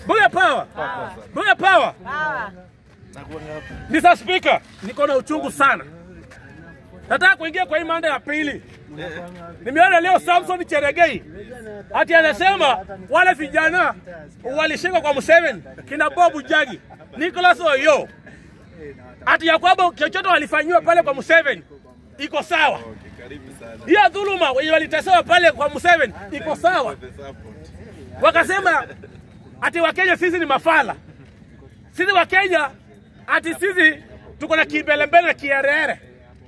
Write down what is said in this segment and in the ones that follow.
Bunge power. Bunge power. Mr. Speaker, niko na uchungu sana. Nataka kuingia kwa hii mada ya pili. Nimeona leo Samson Cherargei ati anasema wale vijana walishika kwa Museveni, kina Bob Jagi, Nicholas Oyo, ati ya kwamba chochote walifanywa pale kwa Museveni iko sawa. Hiyo dhuluma walitesewa pale kwa Museveni iko sawa. Wakasema ati Wakenya sisi ni mafala. Sisi Wakenya ati sisi tuko na kibelembele na kierere.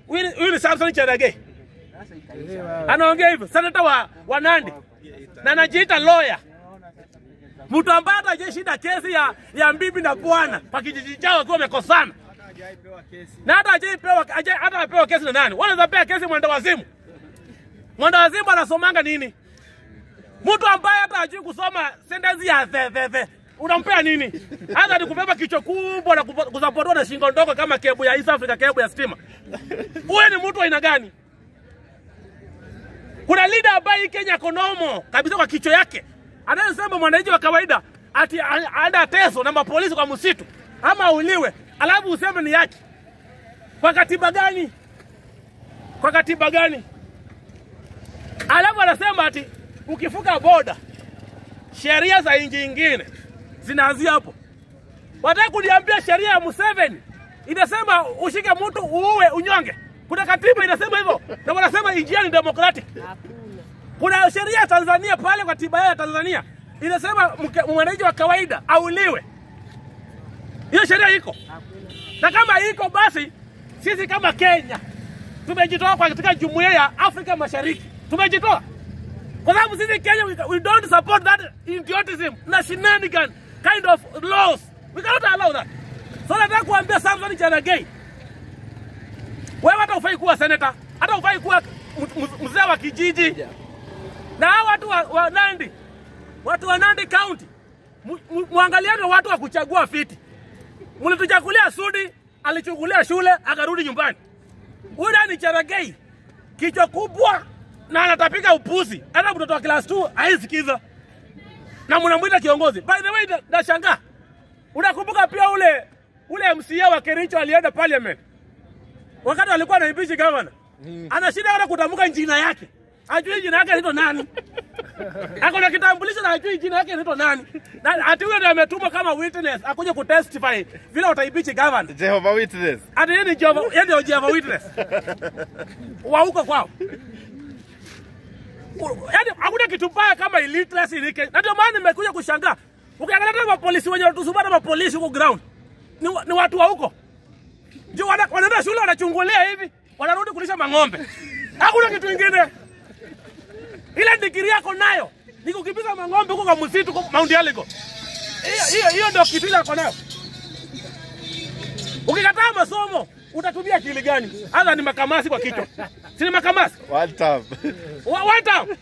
Huyu ni Samson Cherargei. Anaongea hivyo. Senata wa Nandi. Na anajiita lawyer. Mtu ambaye hajashinda kesi ya bibi na bwana kwa kijiji chao wakiwa wamekosana. Na hata hajapewa kesi na nani? Wanaweza pewa kesi mwenda wazimu. Mwenda wazimu anasomanga nini? Mtu ambaye hata hajui kusoma sentensi ya the unampea nini? Hata ni kubeba kichwa kubwa na kuzapotoa na shingo ndogo kama kebu ya East Africa, kebu ya stima. Wewe ni mtu aina gani? Kuna leader ambaye Kenya konomo kabisa kwa kichwa yake. Anayesema mwananchi wa kawaida ati ada teso na mapolisi kwa msitu ama uliwe, alafu useme ni yake. Kwa katiba gani? Kwa katiba gani? Alafu anasema ati ukifuka boda sheria za nchi nyingine zinaanzia hapo. Wataka kuniambia sheria ya Museveni inasema ushike mtu uue unyonge? Kuna katiba inasema hivyo na wanasema nchi ni democratic. Kuna sheria ya Tanzania pale kwa katiba ya Tanzania inasema mwananchi wa kawaida auliwe. Hiyo sheria iko. Na kama iko basi sisi kama Kenya tumejitoa kwa katika jumuiya ya Afrika Mashariki. Tumejitoa. Kwa sababu sisi Kenya we don't support that idiotism na shenanigan kind of laws. We cannot allow that. So nataka kuambia Samson Cherargei, wewe hata ufai kuwa senator, hata ufai kuwa mzee wa kijiji. Na hao watu wa Nandi, watu wa Nandi County, muangaliane watu wa kuchagua fiti. Mlituchagulia Sudi, alichungulia shule, akarudi nyumbani. Huyu ni Cherargei, kichwa kubwa na anatapika upuzi. Hata mtoto wa class 2 haisikiza. Na mnamuita kiongozi. By the way, nashangaa. Unakumbuka pia ule MCA wa Kericho alienda parliament. Wakati alikuwa na impeach governor. Ana shida hata kutamka jina yake. Hajui jina yake ni nani. Hakuna kitambulisho na hajui jina yake ni nani. Na ati huyo ndiye ametumwa kama witness akuje kutestify vile utaimpeach governor. Jehovah Witness. Ati yeye ni Jehovah Witness. Wa huko kwao. Yaani hakuna kitu mbaya kama illiteracy ilike. Na ndio maana nimekuja kushangaa. Ukiangalia mapolisi wenye wanatusubana mapolisi huko ground. Ni watu wa huko. Ndio wanaenda shule wanachungulia hivi, wanarudi kulisha mang'ombe. Hakuna kitu kingine. Ile degree yako nayo ni kukimbiza mang'ombe huko kwa msitu kwa Mount Elgon. Hiyo ndio kitu yako nayo. Ukikataa masomo utatumia akili gani? Hata ni makamasi kwa kichwa. Si ni makamasi? One time. One time.